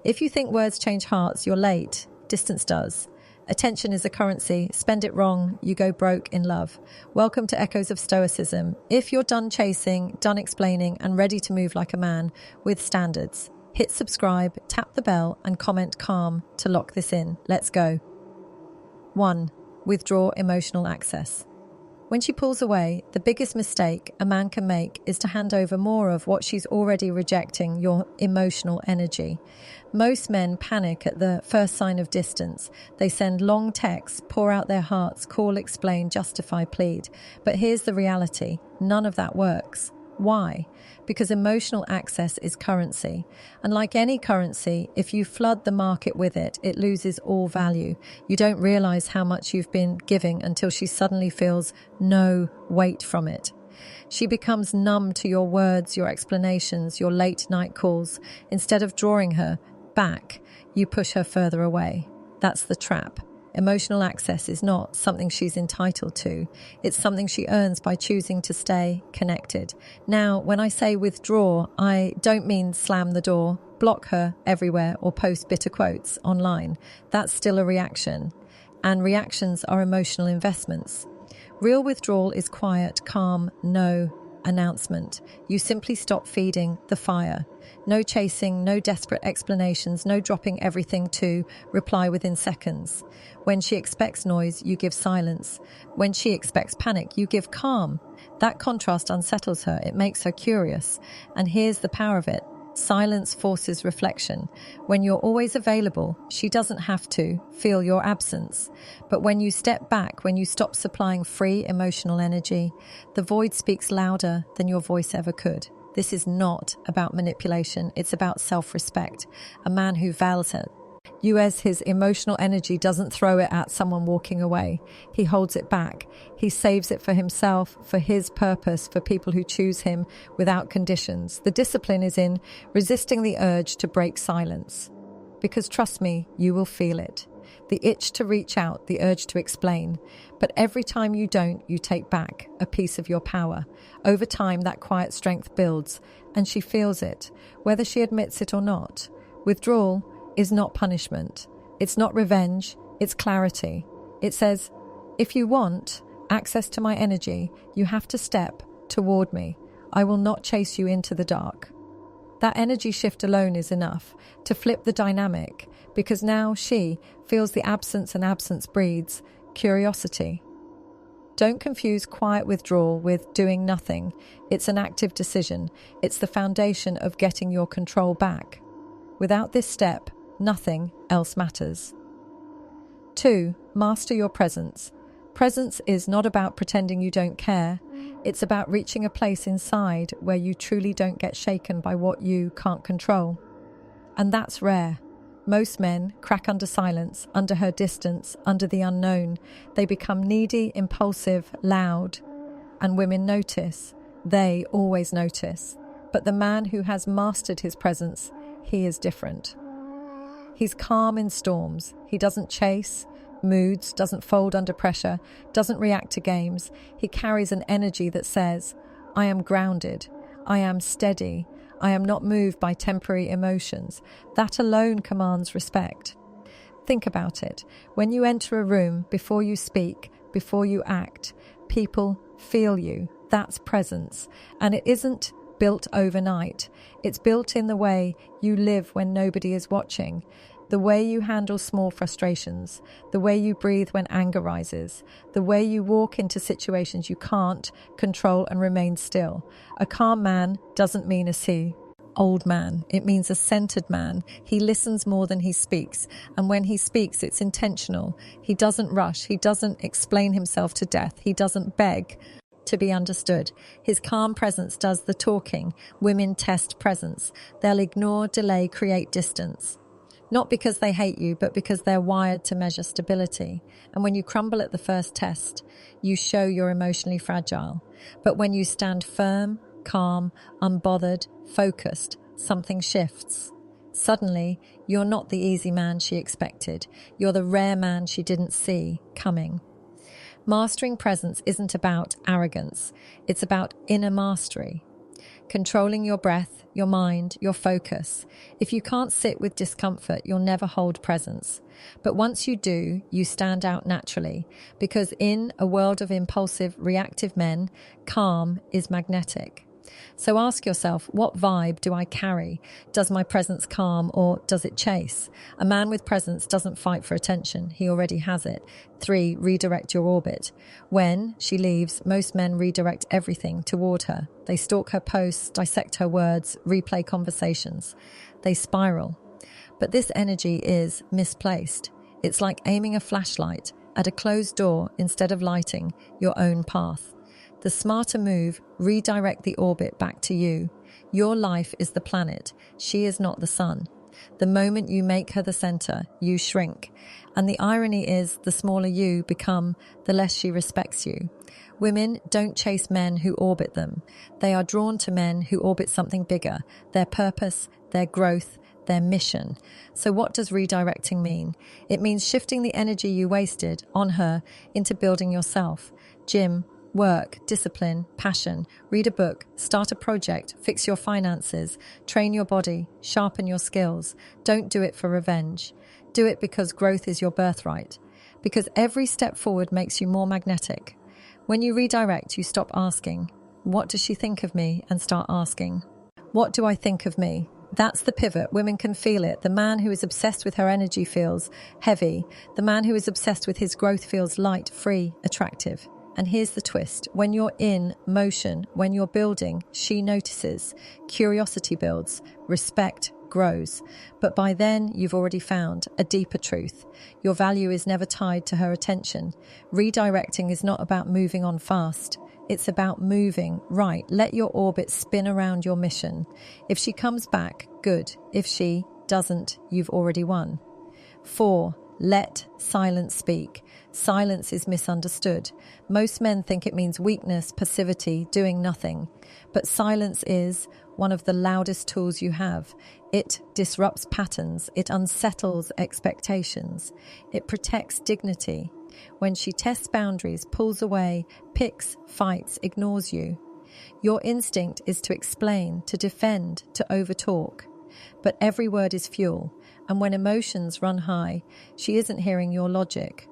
If you think words change hearts, you're late. Distance does. Attention is a currency. Spend it wrong, you go broke in love. Welcome to Echoes of Stoicism. If you're done chasing, done explaining, and ready to move like a man with standards, hit subscribe, tap the bell, and comment calm to lock this in. Let's go. 1. Withdraw emotional access. When she pulls away, the biggest mistake a man can make is to hand over more of what she's already rejecting, your emotional energy. Most men panic at the first sign of distance. They send long texts, pour out their hearts, call, explain, justify, plead. But here's the reality. None of that works. Why? Because emotional access is currency. And like any currency, if you flood the market with it, it loses all value. You don't realize how much you've been giving until she suddenly feels no weight from it. She becomes numb to your words, your explanations, your late night calls. Instead of drawing her back, you push her further away. That's the trap. Emotional access is not something she's entitled to. It's something she earns by choosing to stay connected. Now, when I say withdraw, I don't mean slam the door, block her everywhere, or post bitter quotes online. That's still a reaction. And reactions are emotional investments. Real withdrawal is quiet, calm, no announcement. You simply stop feeding the fire. No chasing, no desperate explanations, no dropping everything to reply within seconds. When she expects noise, you give silence. When she expects panic, you give calm. That contrast unsettles her. It makes her curious. And here's the power of it. Silence forces reflection. When you're always available, she doesn't have to feel your absence. But when you step back, when you stop supplying free emotional energy, the void speaks louder than your voice ever could. This is not about manipulation. It's about self-respect. A man who values you as his emotional energy doesn't throw it at someone walking away. He holds it back. He saves it for himself, for his purpose, for people who choose him without conditions. The discipline is in resisting the urge to break silence. Because trust me, you will feel it. The itch to reach out, the urge to explain. But every time you don't, you take back a piece of your power. Over time, that quiet strength builds, and she feels it, whether she admits it or not. Withdrawal is not punishment. It's not revenge. It's clarity. It says, if you want access to my energy, you have to step toward me. I will not chase you into the dark. That energy shift alone is enough to flip the dynamic, because now she feels the absence, and absence breeds curiosity. Don't confuse quiet withdrawal with doing nothing. It's an active decision. It's the foundation of getting your control back. Without this step, nothing else matters. 2. Master your presence. Presence is not about pretending you don't care. It's about reaching a place inside where you truly don't get shaken by what you can't control. And that's rare. Most men crack under silence, under her distance, under the unknown. They become needy, impulsive, loud. And women notice. They always notice. But the man who has mastered his presence, he is different. He's calm in storms. He doesn't chase moods, doesn't fold under pressure, doesn't react to games. He carries an energy that says, I am grounded. I am steady. I am not moved by temporary emotions. That alone commands respect. Think about it. When you enter a room, before you speak, before you act, people feel you. That's presence. And it isn't built overnight. It's built in the way you live when nobody is watching, the way you handle small frustrations, the way you breathe when anger rises, the way you walk into situations you can't control and remain still. A calm man doesn't mean a old man. It means a centered man. He listens more than he speaks. And when he speaks, it's intentional. He doesn't rush. He doesn't explain himself to death. He doesn't beg to be understood. His calm presence does the talking. Women test presence. They'll ignore, delay, create distance. Not because they hate you, but because they're wired to measure stability. And when you crumble at the first test, you show you're emotionally fragile. But when you stand firm, calm, unbothered, focused, something shifts. Suddenly, you're not the easy man she expected. You're the rare man she didn't see coming. Mastering presence isn't about arrogance. It's about inner mastery. controlling your breath, your mind, your focus. If you can't sit with discomfort, you'll never hold presence. But once you do, you stand out naturally, because in a world of impulsive, reactive men, calm is magnetic. So ask yourself, what vibe do I carry? Does my presence calm or does it chase? A man with presence doesn't fight for attention. He already has it. 3, redirect your orbit. When she leaves, most men redirect everything toward her. They stalk her posts, dissect her words, replay conversations. They spiral. But this energy is misplaced. It's like aiming a flashlight at a closed door instead of lighting your own path. The smarter move, redirect the orbit back to you. Your life is the planet. She is not the sun. The moment you make her the center, you shrink. And the irony is, the smaller you become, the less she respects you. Women don't chase men who orbit them. They are drawn to men who orbit something bigger, their purpose, their growth, their mission. So what does redirecting mean? It means shifting the energy you wasted on her into building yourself. Gym, work, discipline, passion, read a book, start a project, fix your finances, train your body, sharpen your skills. Don't do it for revenge. Do it because growth is your birthright. Because every step forward makes you more magnetic. When you redirect, you stop asking, what does she think of me? And start asking, what do I think of me? That's the pivot. Women can feel it. The man who is obsessed with her energy feels heavy. The man who is obsessed with his growth feels light, free, attractive. And here's the twist. When you're in motion, when you're building, she notices. Curiosity builds. Respect grows. But by then, you've already found a deeper truth. Your value is never tied to her attention. Redirecting is not about moving on fast. It's about moving right. Let your orbit spin around your mission. If she comes back, good. If she doesn't, you've already won. 4. Let silence speak. Silence is misunderstood. Most men think it means weakness, passivity, doing nothing. But silence is one of the loudest tools you have. It disrupts patterns. It unsettles expectations. It protects dignity. When she tests boundaries, pulls away, picks, fights, ignores you. Your instinct is to explain, to defend, to overtalk. But every word is fuel. And when emotions run high, she isn't hearing your logic.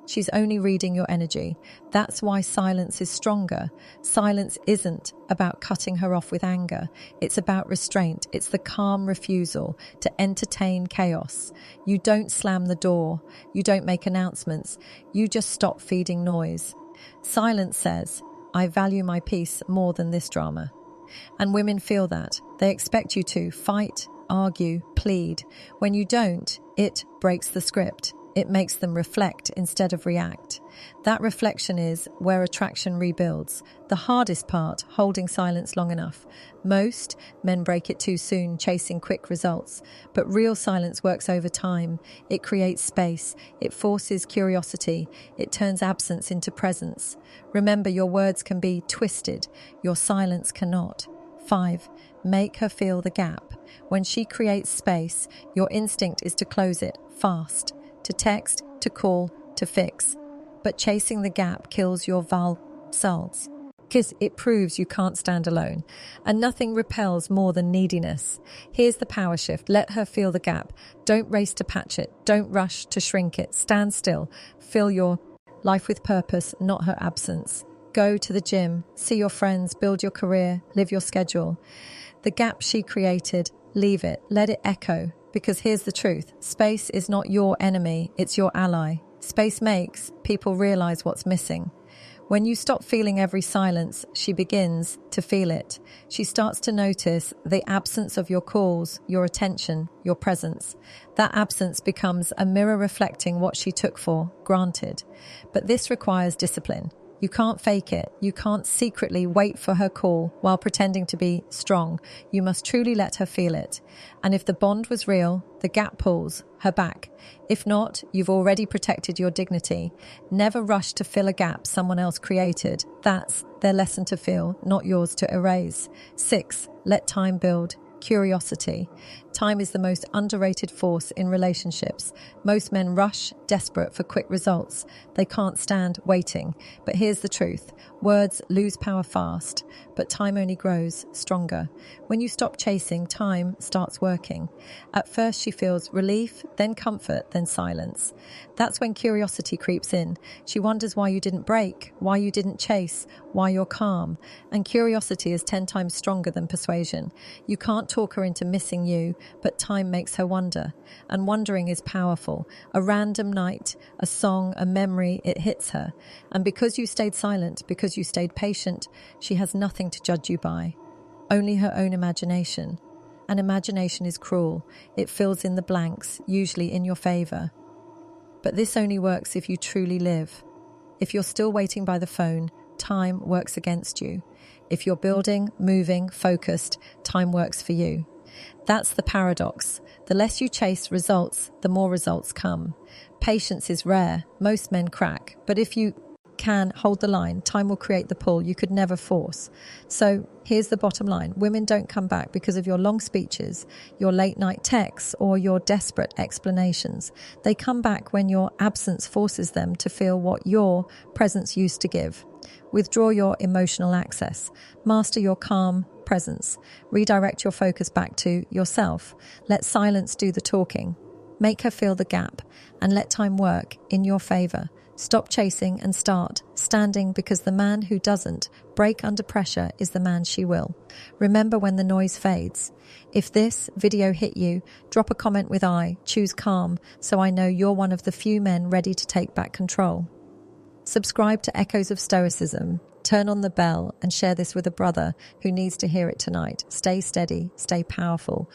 She's only reading your energy. That's why silence is stronger. Silence isn't about cutting her off with anger. It's about restraint. It's the calm refusal to entertain chaos. You don't slam the door. You don't make announcements. You just stop feeding noise. Silence says, I value my peace more than this drama. And women feel that. They expect you to fight, argue, plead. When you don't, it breaks the script. It makes them reflect instead of react. That reflection is where attraction rebuilds. The hardest part, holding silence long enough. Most men break it too soon, chasing quick results. But real silence works over time. It creates space. It forces curiosity. It turns absence into presence. Remember, your words can be twisted. Your silence cannot. 5. Make her feel the gap. When she creates space, your instinct is to close it fast. To text, to call, to fix. But chasing the gap kills your souls. Because it proves you can't stand alone. And nothing repels more than neediness. Here's the power shift. Let her feel the gap. Don't race to patch it. Don't rush to shrink it. Stand still. Fill your life with purpose, not her absence. Go to the gym. See your friends. Build your career. Live your schedule. The gap she created, leave it. Let it echo. Because here's the truth. Space is not your enemy, it's your ally. Space makes people realize what's missing. When you stop feeling every silence, she begins to feel it. She starts to notice the absence of your calls, your attention, your presence. That absence becomes a mirror reflecting what she took for granted. But this requires discipline. You can't fake it. You can't secretly wait for her call while pretending to be strong. You must truly let her feel it. And if the bond was real, the gap pulls her back. If not, you've already protected your dignity. Never rush to fill a gap someone else created. That's their lesson to fill, not yours to erase. 6. Let time build curiosity. Time is the most underrated force in relationships. Most men rush, desperate for quick results. They can't stand waiting. But here's the truth. Words lose power fast, but time only grows stronger. When you stop chasing, time starts working. At first she feels relief, then comfort, then silence. That's when curiosity creeps in. She wonders why you didn't break, why you didn't chase, why you're calm. And curiosity is 10 times stronger than persuasion. You can't talk her into missing you, but time makes her wonder. And wondering is powerful. A random night, a song, a memory, it hits her. And because you stayed silent, because you stayed patient, she has nothing to judge you by. Only her own imagination. And imagination is cruel. It fills in the blanks, usually in your favor. But this only works if you truly live. If you're still waiting by the phone, time works against you. If you're building, moving, focused, time works for you. That's the paradox. The less you chase results, the more results come. Patience is rare. Most men crack. But if you can hold the line, time will create the pull you could never force. So here's the bottom line. Women don't come back because of your long speeches, your late night texts, or your desperate explanations. They come back when your absence forces them to feel what your presence used to give. Withdraw your emotional access. Master your calm presence. Redirect your focus back to yourself. Let silence do the talking. Make her feel the gap and let time work in your favor. Stop chasing and start standing, because the man who doesn't break under pressure is the man she will. Remember when the noise fades. If this video hit you, drop a comment with choose calm, so I know you're one of the few men ready to take back control. Subscribe to Echoes of Stoicism, turn on the bell, and share this with a brother who needs to hear it tonight. Stay steady, stay powerful.